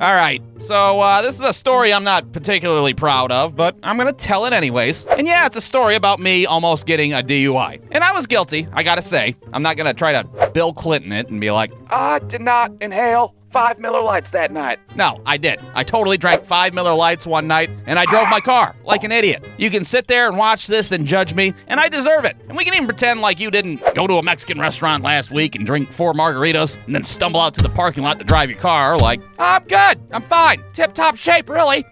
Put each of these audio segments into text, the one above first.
All right, so this is a story I'm not particularly proud of, but I'm gonna tell it anyways. And yeah, it's a story about me almost getting a DUI. And I was guilty, I gotta say. I'm not gonna try to Bill Clinton it and be like, I did not inhale 5 Miller Lights that night. No, I did. I totally drank 5 Miller Lights one night, and I drove my car like an idiot. You can sit there and watch this and judge me, and I deserve it. And we can even pretend like you didn't go to a Mexican restaurant last week and drink 4 margaritas, and then stumble out to the parking lot to drive your car like, I'm good, I'm fine, tip-top shape, really.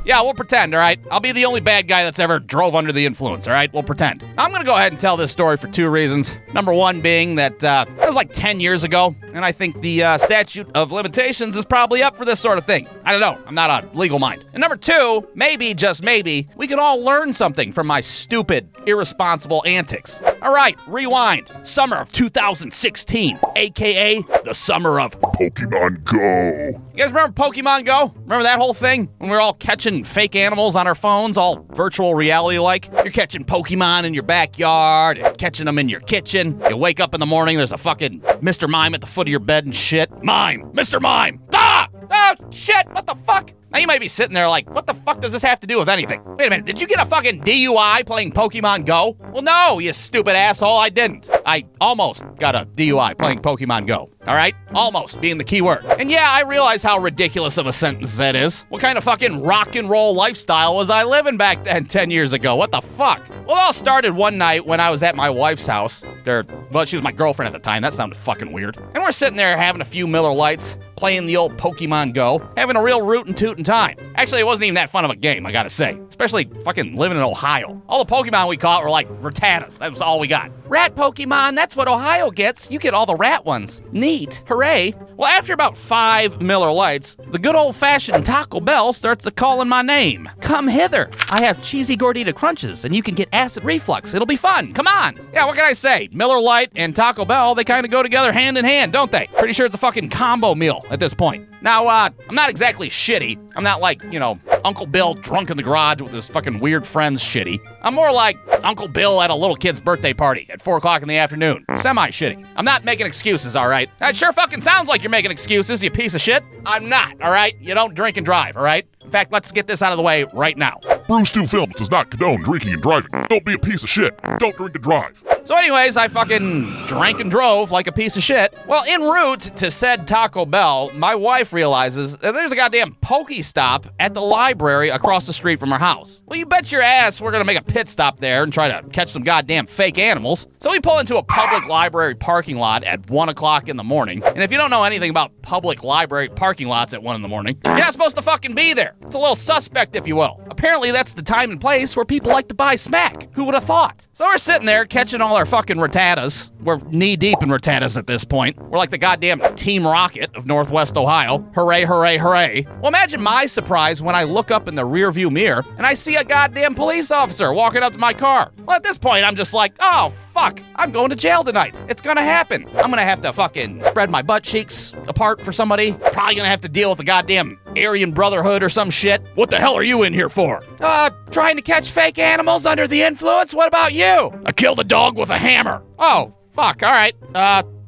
Yeah, we'll pretend, all right? I'll be the only bad guy that's ever drove under the influence, all right? We'll pretend. I'm gonna go ahead and tell this story for 2 reasons. Number 1 being that it was like 10 years ago, and I think the statute of limitations is probably up for this sort of thing. I don't know. I'm not a legal mind. And number 2, maybe, just maybe, we can all learn something from my stupid, irresponsible antics. All right, rewind. Summer of 2016, a.k.a. the summer of Pokemon Go. You guys remember Pokemon Go? Remember that whole thing? When we were all catching fake animals on our phones, all virtual reality-like? You're catching Pokemon in your backyard, and catching them in your kitchen. You wake up in the morning, there's a fucking Mr. Mime at the foot of your bed and shit. Mime! Mr. Mime! Ah! Oh, shit! What the fuck? Now you might be sitting there like, what the fuck does this have to do with anything? Wait a minute, did you get a fucking DUI playing Pokemon Go? Well, no, you stupid asshole, I didn't. I almost got a DUI playing Pokemon Go. All right? Almost being the key word. And yeah, I realize how ridiculous of a sentence that is. What kind of fucking rock and roll lifestyle was I living back then 10 years ago? What the fuck? Well, it all started one night when I was at my wife's house. Well, she was my girlfriend at the time. That sounded fucking weird. And we're sitting there having a few Miller Lights, playing the old Pokemon Go, having a real rootin' tootin' time. Actually, it wasn't even that fun of a game, I gotta say. Especially fucking living in Ohio. All the Pokemon we caught were like Rattatas. That was all we got. Rat Pokemon, that's what Ohio gets. You get all the rat ones. Neat. Hooray. Well, after about 5 Miller Lights, the good old-fashioned Taco Bell starts calling my name. Come hither. I have cheesy gordita crunches, and you can get acid reflux. It'll be fun. Come on. Yeah, what can I say? Miller Lite and Taco Bell, they kind of go together hand in hand, don't they? Pretty sure it's a fucking combo meal at this point. Now, I'm not exactly shitty. I'm not like, Uncle Bill drunk in the garage with his fucking weird friends shitty. I'm more like Uncle Bill at a little kid's birthday party at 4 o'clock in the afternoon. Semi-shitty. I'm not making excuses, all right? That sure fucking sounds like you're making excuses, you piece of shit. I'm not, all right? You don't drink and drive, all right? In fact, let's get this out of the way right now. Brewstewfilms does not condone drinking and driving. Don't be a piece of shit. Don't drink and drive. So anyways, I fucking drank and drove like a piece of shit. Well, en route to said Taco Bell, my wife realizes that there's a goddamn Pokestop at the library across the street from her house. Well, you bet your ass we're gonna make a pit stop there and try to catch some goddamn fake animals. So we pull into a public library parking lot at 1 o'clock in the morning. And if you don't know anything about public library parking lots at 1 in the morning, you're not supposed to fucking be there. It's a little suspect, if you will. Apparently, that's the time and place where people like to buy smack. Who would have thought? So we're sitting there catching all our fucking Rattatas. We're knee-deep in Rattatas at this point. We're like the goddamn Team Rocket of Northwest Ohio. Hooray, hooray, hooray. Well, imagine my surprise when I look up in the rearview mirror and I see a goddamn police officer walking up to my car. Well, at this point, I'm just like, oh, fuck, I'm going to jail tonight. It's gonna happen. I'm gonna have to fucking spread my butt cheeks apart for somebody. Probably gonna have to deal with the goddamn Aryan Brotherhood or some shit. What the hell are you in here for? Trying to catch fake animals under the influence? What about you? I killed a dog with a hammer. Oh, fuck, all right.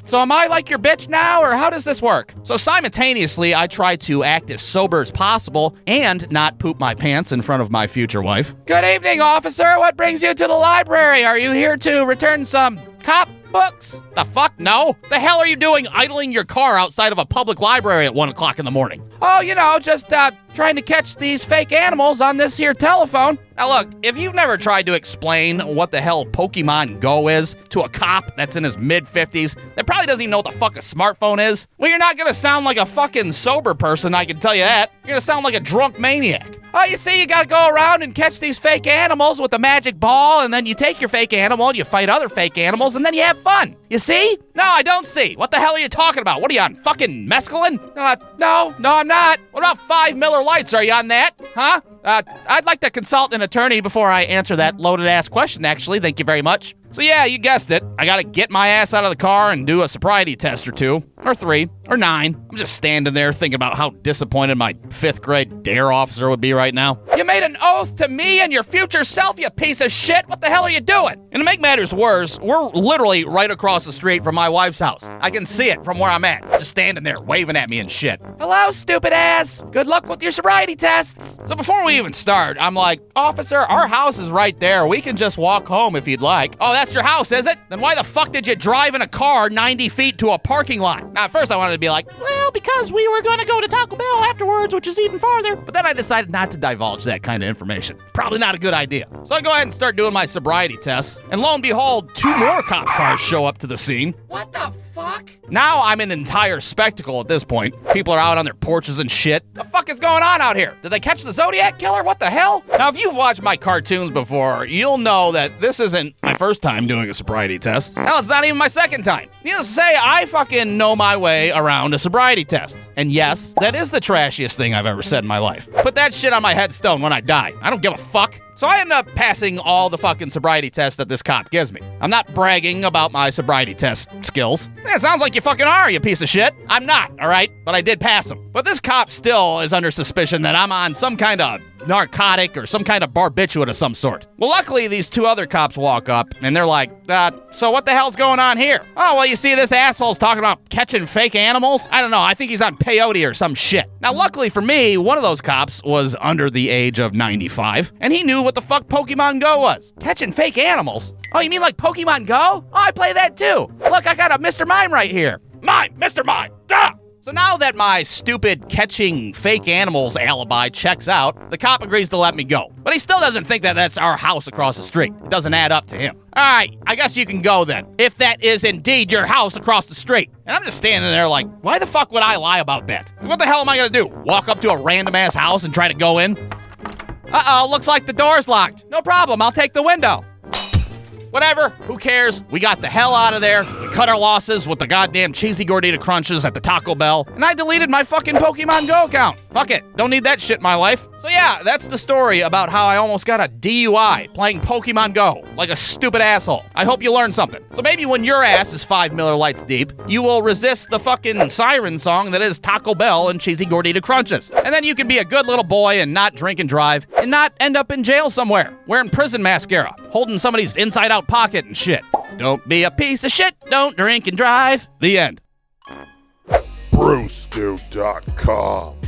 So am I like your bitch now, or how does this work? So simultaneously, I try to act as sober as possible and not poop my pants in front of my future wife. Good evening, officer. What brings you to the library? Are you here to return some cop books? The fuck, no. The hell are you doing idling your car outside of a public library at 1 o'clock in the morning? Oh, just trying to catch these fake animals on this here telephone. Now look, if you've never tried to explain what the hell Pokemon Go is to a cop that's in his mid-50s that probably doesn't even know what the fuck a smartphone is, well, you're not gonna sound like a fucking sober person, I can tell you that. You're gonna sound like a drunk maniac. Oh, you see, you gotta go around and catch these fake animals with a magic ball, and then you take your fake animal and you fight other fake animals, and then you have fun. You see? No, I don't see. What the hell are you talking about? What are you on, fucking mescaline? No, I'm not. What about 5 Miller Lights? Are you on that? Huh? I'd like to consult an attorney before I answer that loaded-ass question, actually. Thank you very much. So yeah, you guessed it. I gotta get my ass out of the car and do a sobriety test or two. or 3, or 9. I'm just standing there thinking about how disappointed my 5th grade DARE officer would be right now. You made an oath to me and your future self, you piece of shit! What the hell are you doing? And to make matters worse, we're literally right across the street from my wife's house. I can see it from where I'm at, just standing there waving at me and shit. Hello, stupid ass! Good luck with your sobriety tests! So before we even start, I'm like, officer, our house is right there. We can just walk home if you'd like. Oh, that's your house, is it? Then why the fuck did you drive in a car 90 feet to a parking lot? Now, at first I wanted to be like, well, because we were going to go to Taco Bell afterwards, which is even farther. But then I decided not to divulge that kind of information. Probably not a good idea. So I go ahead and start doing my sobriety tests, and lo and behold, 2 more cop cars show up to the scene. What the fuck? Now I'm an entire spectacle at this point. People are out on their porches and shit. The fuck is going on out here? Did they catch the Zodiac Killer? What the hell? Now, if you've watched my cartoons before, you'll know that this isn't my first time doing a sobriety test. Hell, it's not even my second time. Needless to say, I fucking know my way around a sobriety test. And yes, that is the trashiest thing I've ever said in my life. Put that shit on my headstone when I die. I don't give a fuck. So I end up passing all the fucking sobriety tests that this cop gives me. I'm not bragging about my sobriety test skills. It sounds like you fucking are, you piece of shit. I'm not, all right? But I did pass them. But this cop still is under suspicion that I'm on some kind of narcotic or some kind of barbiturate of some sort. Well, luckily, these 2 other cops walk up, and they're like, so what the hell's going on here? Oh, well, you see, this asshole's talking about catching fake animals? I don't know, I think he's on peyote or some shit. Now, luckily for me, one of those cops was under the age of 95, and he knew what the fuck Pokemon Go was. Catching fake animals? Oh, you mean like Pokemon Go? Oh, I play that too. Look, I got a Mr. Mime right here. Mime, Mr. Mime, So now that my stupid catching fake animals alibi checks out, the cop agrees to let me go. But he still doesn't think that that's our house across the street. It doesn't add up to him. All right, I guess you can go then, if that is indeed your house across the street. And I'm just standing there like, why the fuck would I lie about that? What the hell am I gonna do? Walk up to a random-ass house and try to go in? Uh-oh, looks like the door's locked. No problem, I'll take the window. Whatever, who cares? We got the hell out of there. We cut our losses with the goddamn cheesy gordita crunches at the Taco Bell, and I deleted my fucking Pokemon Go account. Fuck it, don't need that shit in my life. So yeah, that's the story about how I almost got a DUI playing Pokemon Go like a stupid asshole. I hope you learned something. So maybe when your ass is 5 Miller Lights deep, you will resist the fucking siren song that is Taco Bell and cheesy gordita crunches. And then you can be a good little boy and not drink and drive and not end up in jail somewhere wearing prison mascara, holding somebody's inside out pocket and shit. Don't be a piece of shit, don't drink and drive. The end. Brewstew.com